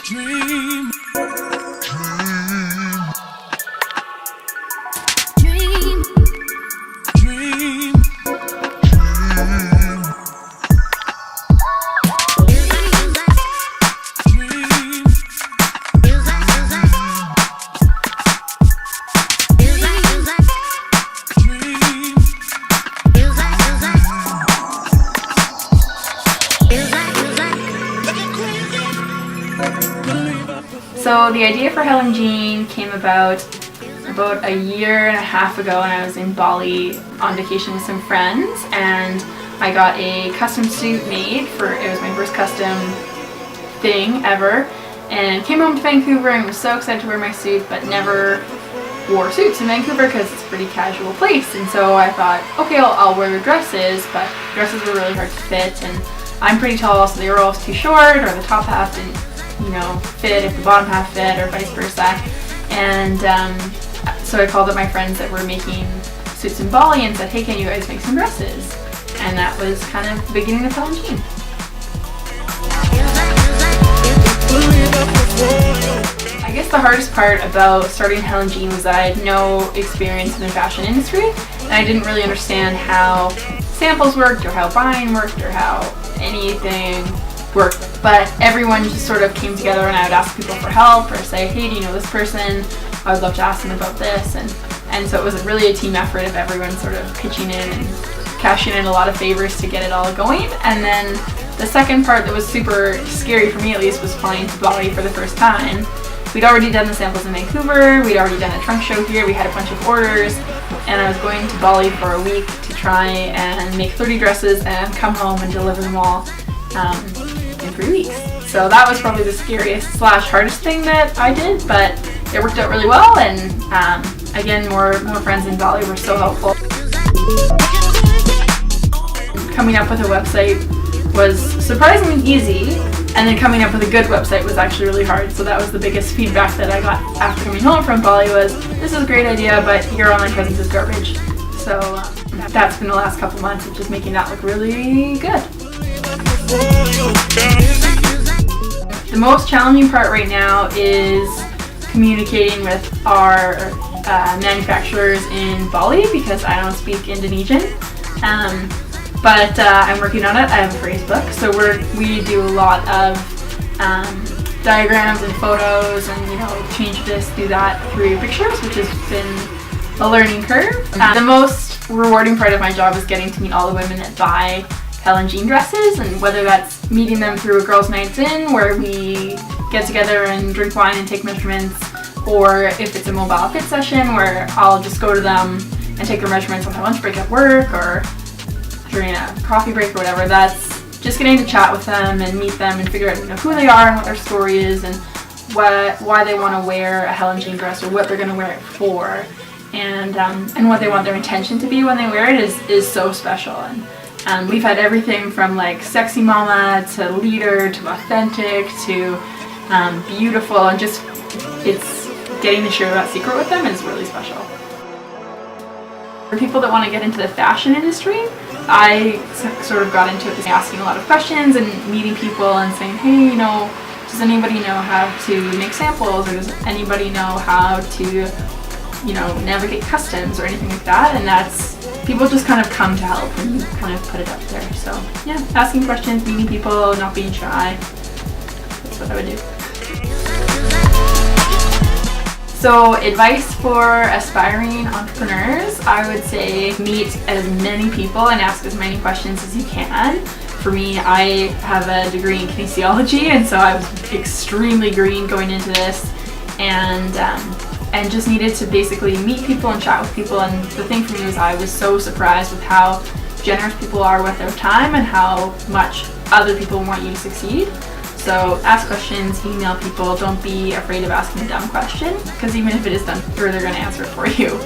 Dream. So the idea for HelenJean came about a year and a half ago when I was in Bali on vacation with some friends, and I got a custom suit made it was my first custom thing ever, and came home to Vancouver and was so excited to wear my suit, but never wore suits in Vancouver because it's a pretty casual place. And so I thought, okay, I'll wear dresses, but dresses were really hard to fit, and I'm pretty tall, so they were always too short, or the top half didn't fit if the bottom half fit, or vice versa. And so I called up my friends that were making suits in Bali and said, hey, can you guys make some dresses? And that was kind of the beginning of HelenJean. I guess the hardest part about starting HelenJean was that I had no experience in the fashion industry, and I didn't really understand how samples worked, or how buying worked, or how anything worked. But everyone just sort of came together, and I would ask people for help, or say, hey, do you know this person? I would love to ask them about this. And so it was really a team effort of everyone sort of pitching in and cashing in a lot of favors to get it all going. And then the second part that was super scary for me, at least, was flying to Bali for the first time. We'd already done the samples in Vancouver, we'd already done a trunk show here, we had a bunch of orders, and I was going to Bali for a week to try and make 30 dresses and come home and deliver them all in 3 weeks. So that was probably the scariest / hardest thing that I did, but it worked out really well, and again, more friends in Bali were so helpful. Coming up with a website was surprisingly easy, and then coming up with a good website was actually really hard. So that was the biggest feedback that I got after coming home from Bali was, this is a great idea, but your online presence is garbage. So that's been the last couple months of just making that look really good. The most challenging part right now is communicating with our manufacturers in Bali, because I don't speak Indonesian. But I'm working on it. I have a phrase book, so we do a lot of diagrams and photos, and change this, do that through pictures, which has been a learning curve. The most rewarding part of my job is getting to meet all the women that buy HelenJean dresses, and whether that's meeting them through a girls' nights in where we get together and drink wine and take measurements, or if it's a mobile fit session where I'll just go to them and take their measurements on my lunch break at work, or during a coffee break or whatever. That's just getting to chat with them and meet them and figure out who they are and what their story is, and why they want to wear a HelenJean dress, or what they're going to wear it for, and what they want their intention to be when they wear it is so special. And we've had everything from like sexy mama to leader to authentic to beautiful, and just it's getting to share that secret with them is really special. For people that want to get into the fashion industry, I sort of got into it asking a lot of questions and meeting people and saying, hey, does anybody know how to make samples, or does anybody know how to, navigate customs or anything like that? And that's, people just kind of come to help when you kind of put it up there. So yeah, asking questions, meeting people, not being shy, that's what I would do. So advice for aspiring entrepreneurs, I would say meet as many people and ask as many questions as you can. For me, I have a degree in kinesiology, and so I was extremely green going into this, and just needed to basically meet people and chat with people. And the thing for me was I was so surprised with how generous people are with their time and how much other people want you to succeed. So ask questions, email people, don't be afraid of asking a dumb question, because even if it is dumb, they're going to answer it for you.